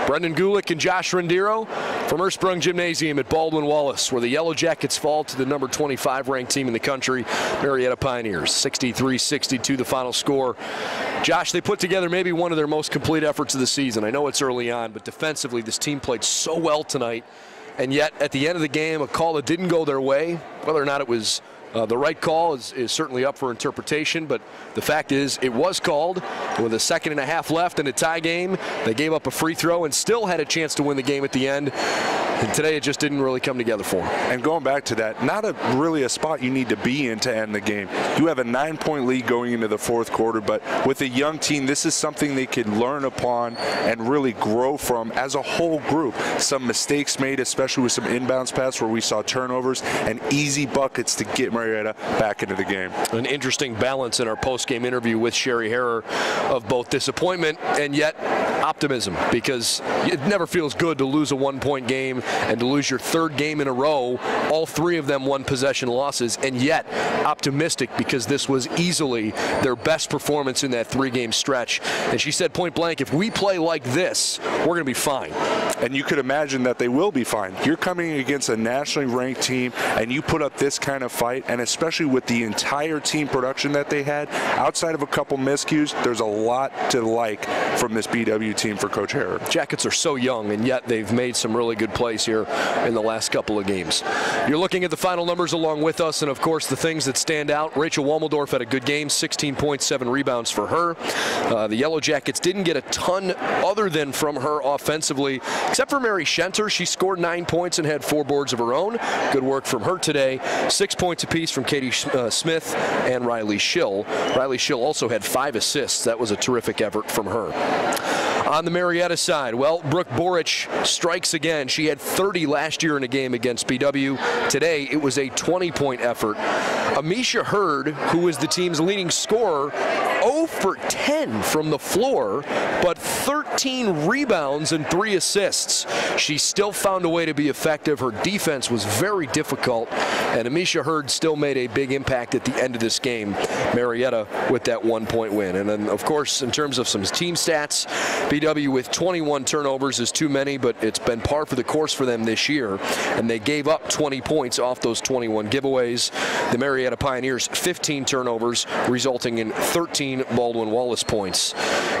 Brendan Gulick and Josh Rendeiro from Ersprung Gymnasium at Baldwin Wallace, where the Yellow Jackets fall to the number 25 ranked team in the country, Marietta Pioneers. 63-62 the final score. Josh, they put together maybe one of their most complete efforts of the season. I know it's early on, but defensively this team played so well tonight. And yet, at the end of the game, a call that didn't go their way, whether or not it was the right call is certainly up for interpretation, but the fact is it was called with a second and a half left in a tie game. They gave up a free throw and still had a chance to win the game at the end. And today it just didn't really come together for them. And going back to that, not really a spot you need to be in to end the game. You have a 9-point lead going into the fourth quarter, but with a young team, this is something they can learn upon and really grow from as a whole group. Some mistakes made, especially with some inbounds pass where we saw turnovers and easy buckets to get Marietta back into the game. An interesting balance in our post-game interview with Sherry Harrer of both disappointment and yet optimism, because it never feels good to lose a one-point game and to lose your third game in a row, all three of them one-possession losses, and yet optimistic because this was easily their best performance in that three-game stretch. And she said point blank, if we play like this, we're going to be fine. And you could imagine that they will be fine. You're coming against a nationally ranked team, and you put up this kind of fight, and especially with the entire team production that they had, outside of a couple miscues, there's a lot to like from this BW team for Coach Harrer. Jackets are so young, and yet they've made some really good plays here in the last couple of games. You're looking at the final numbers along with us, and of course the things that stand out. Rachel Wommeldorf had a good game, 16 points, 7 rebounds for her. The Yellow Jackets didn't get a ton other than from her offensively, except for Mary Shenter. She scored 9 points and had 4 boards of her own. Good work from her today. 6 points apiece from Katie Smith and Riley Schill. Riley Schill also had 5 assists. That was a terrific effort from her. On the Marietta side, well, Brooke Boric strikes again. She had 30 last year in a game against BW. Today, it was a 20-point effort. Amisha Hurd, who is the team's leading scorer, 0 for 10 from the floor, but 13 rebounds and 3 assists. She still found a way to be effective. Her defense was very difficult, and Amisha Hurd still made a big impact at the end of this game. Marietta with that 1-point win. And then, of course, in terms of some team stats, BW with 21 turnovers is too many, but it's been par for the course for them this year, and they gave up 20 points off those 21 giveaways. The Marietta Pioneers, 15 turnovers, resulting in 13 Baldwin Wallace points.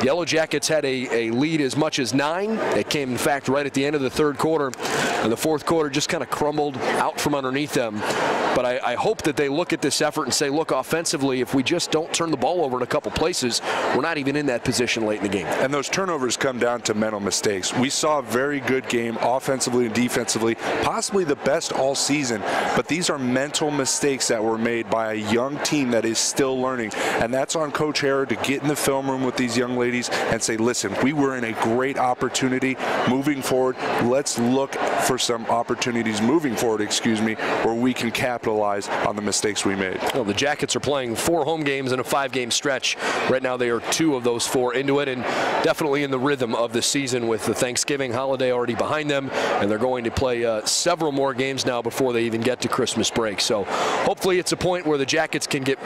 Yellow Jackets had a lead as much as 9. It came, in fact, right at the end of the third quarter, and the fourth quarter just kind of crumbled out from underneath them. But I hope that they look at this effort and say, look, offensively, if we just don't turn the ball over in a couple places, we're not even in that position late in the game. And those turnovers come down to mental mistakes. We saw a very good game offensively and defensively, possibly the best all season, but these are mental mistakes that were made by a young team that is still learning, and that's on Coach Harrer to get in the film room with these young ladies and say, listen, we were in a great opportunity moving forward. Let's look for some opportunities moving forward, where we can capitalize on the mistakes we made. Well, the Jackets are playing 4 home games in a 5-game stretch. Right now they are 2 of those 4 into it, and definitely in the rhythm of the season with the Thanksgiving holiday already behind them, and they're going to play several more games now before they even get to Christmas break. So hopefully it's a point where the Jackets can get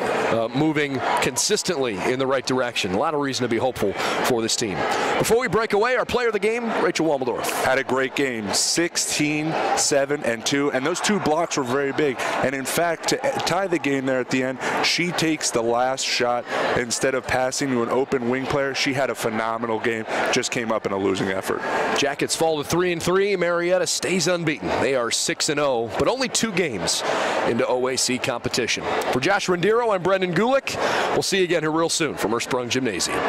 moving consistently in the right direction. A lot of reason to be hopeful for this team. Before we break away, our player of the game, Rachel Wommeldorf. Had a great game, 16, 7, and 2, and those 2 blocks were very big. And in fact, to tie the game there at the end, she takes the last shot instead of passing to an open wing player. She had a phenomenal game, just came up in a losing effort. Jackets fall to 3-3. Marietta stays unbeaten. They are 6-0, but only 2 games into OAC competition. For Josh Rendeiro, I'm Brendan Gulick. We'll see you again here real soon from Ersprung Gymnasium.